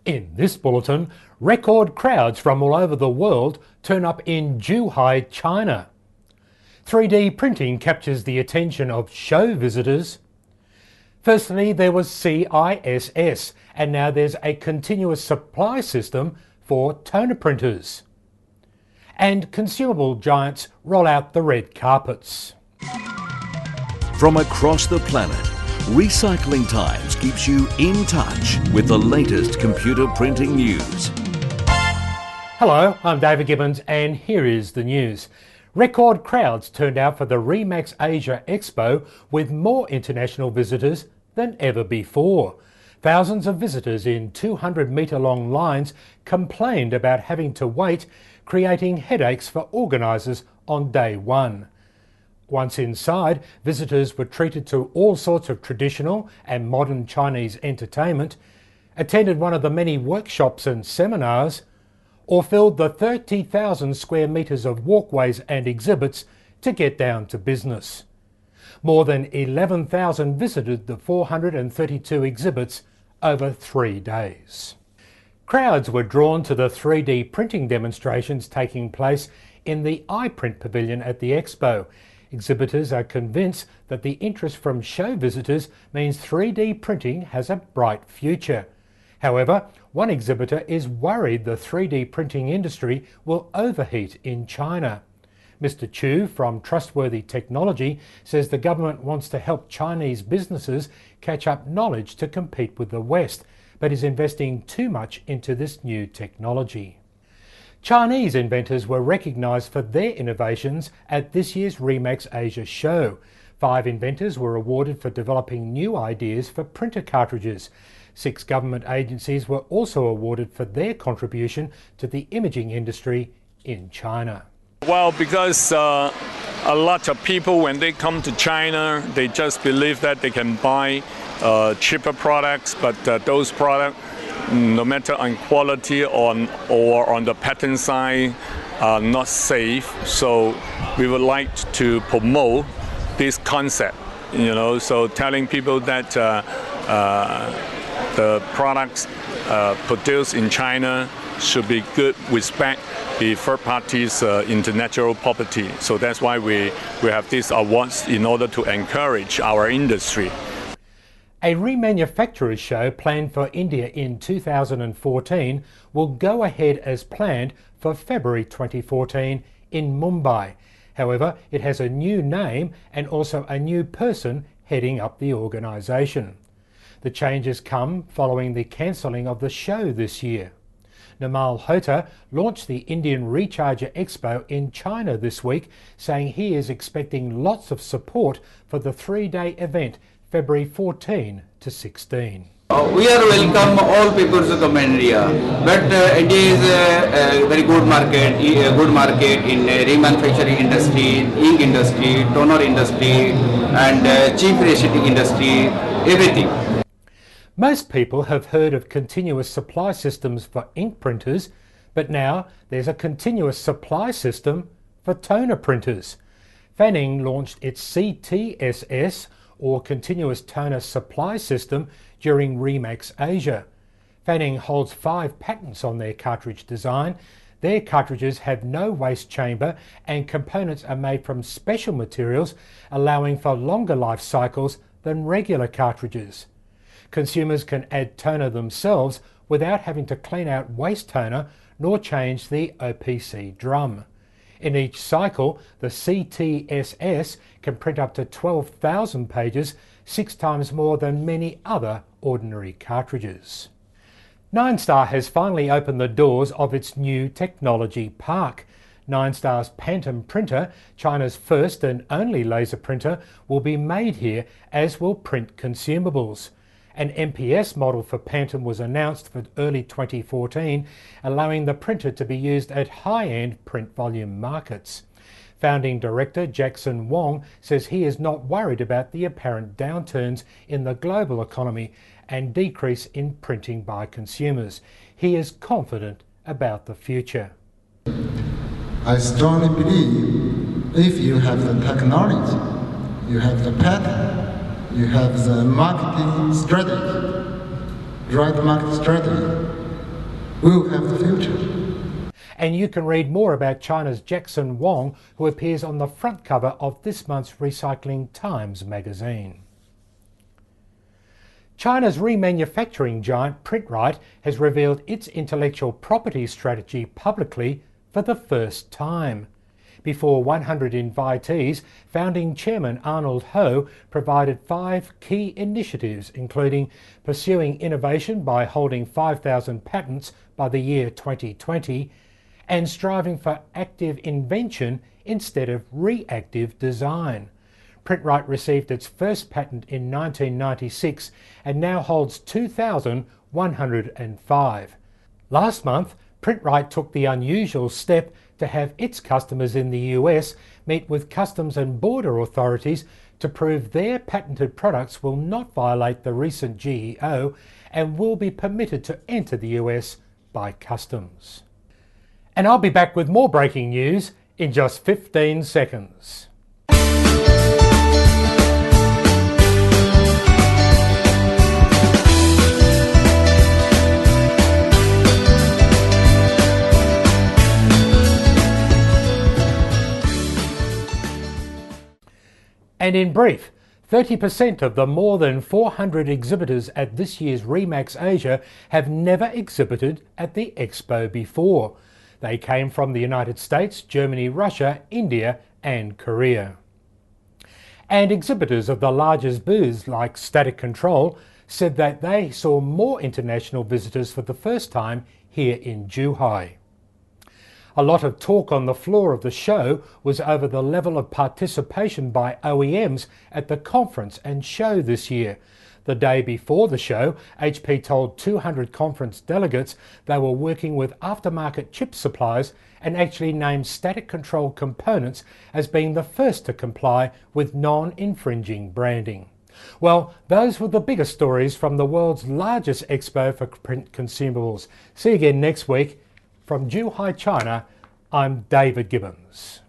In this bulletin, record crowds from all over the world turn up in Zhuhai, China. 3D printing captures the attention of show visitors. Firstly, there was CTSS, and now there's a continuous supply system for toner printers. And consumable giants roll out the red carpets. From across the planet, Recycling Times keeps you in touch with the latest computer printing news. Hello, I'm David Gibbons and here is the news. Record crowds turned out for the Remax Asia Expo with more international visitors than ever before. Thousands of visitors in 200-metre-long lines complained about having to wait, creating headaches for organisers on day one. Once inside, visitors were treated to all sorts of traditional and modern Chinese entertainment, attended one of the many workshops and seminars, or filled the 30,000 square metres of walkways and exhibits to get down to business. More than 11,000 visited the 432 exhibits over 3 days. Crowds were drawn to the 3D printing demonstrations taking place in the iPrint pavilion at the Expo. Exhibitors are convinced that the interest from show visitors means 3D printing has a bright future. However, one exhibitor is worried the 3D printing industry will overheat in China. Mr. Chu from Trustworthy Technology says the government wants to help Chinese businesses catch up knowledge to compete with the West, but is investing too much into this new technology. Chinese inventors were recognised for their innovations at this year's Remax Asia show. 5 inventors were awarded for developing new ideas for printer cartridges. 6 government agencies were also awarded for their contribution to the imaging industry in China. Well, because a lot of people, when they come to China, they just believe that they can buy cheaper products, but those products, no matter on quality or on the patent side, are not safe. So we would like to promote this concept, so telling people that the products produced in China should be good, respect the third parties' intellectual property. So that's why we have these awards in order to encourage our industry. A remanufacturer show planned for India in 2014 will go ahead as planned for February 2014 in Mumbai. However, it has a new name and also a new person heading up the organisation. The changes come following the cancelling of the show this year. Nimal Hota launched the Indian Recharger Expo in China this week, saying he is expecting lots of support for the 3-day event February 14 to 16. We are welcome all people to come in India, but India is a very good market in remanufacturing industry, ink industry, toner industry, and cheap receiving industry, everything. Most people have heard of continuous supply systems for ink printers, but now there's a continuous supply system for toner printers. Fanneng launched its CTSS, or Continuous Toner Supply System, during Remax Asia. Fanneng holds 5 patents on their cartridge design. Their cartridges have no waste chamber and components are made from special materials, allowing for longer life cycles than regular cartridges. Consumers can add toner themselves without having to clean out waste toner nor change the OPC drum. In each cycle, the CTSS can print up to 12,000 pages, 6 times more than many other ordinary cartridges. Ninestar has finally opened the doors of its new technology park. Ninestar's Phantom printer, China's first and only laser printer, will be made here, as will print consumables. An MPS model for Phantom was announced for early 2014, allowing the printer to be used at high-end print volume markets. Founding director Jackson Wong says he is not worried about the apparent downturns in the global economy and decrease in printing by consumers. He is confident about the future. I strongly believe if you have the technology, you have the patent, you have the marketing strategy, right market strategy, will have the future. And you can read more about China's Jackson Wang, who appears on the front cover of this month's Recycling Times magazine. China's remanufacturing giant PrintRite has revealed its intellectual property strategy publicly for the first time. Before 100 invitees, founding chairman Arnold Ho provided 5 key initiatives, including pursuing innovation by holding 5,000 patents by the year 2020 and striving for active invention instead of reactive design. PrintRite received its first patent in 1996 and now holds 2,105. Last month, PrintRite took the unusual step to have its customers in the US meet with customs and border authorities to prove their patented products will not violate the recent GEO and will be permitted to enter the US by customs. And I'll be back with more breaking news in just 15 seconds. And in brief, 30% of the more than 400 exhibitors at this year's Remax Asia have never exhibited at the expo before. They came from the United States, Germany, Russia, India and Korea. And exhibitors of the largest booths like Static Control said that they saw more international visitors for the first time here in Zhuhai. A lot of talk on the floor of the show was over the level of participation by OEMs at the conference and show this year. The day before the show, HP told 200 conference delegates they were working with aftermarket chip suppliers and actually named Static Control components as being the first to comply with non-infringing branding. Well, those were the biggest stories from the world's largest expo for print consumables. See you again next week. From Zhuhai, China, I'm David Gibbons.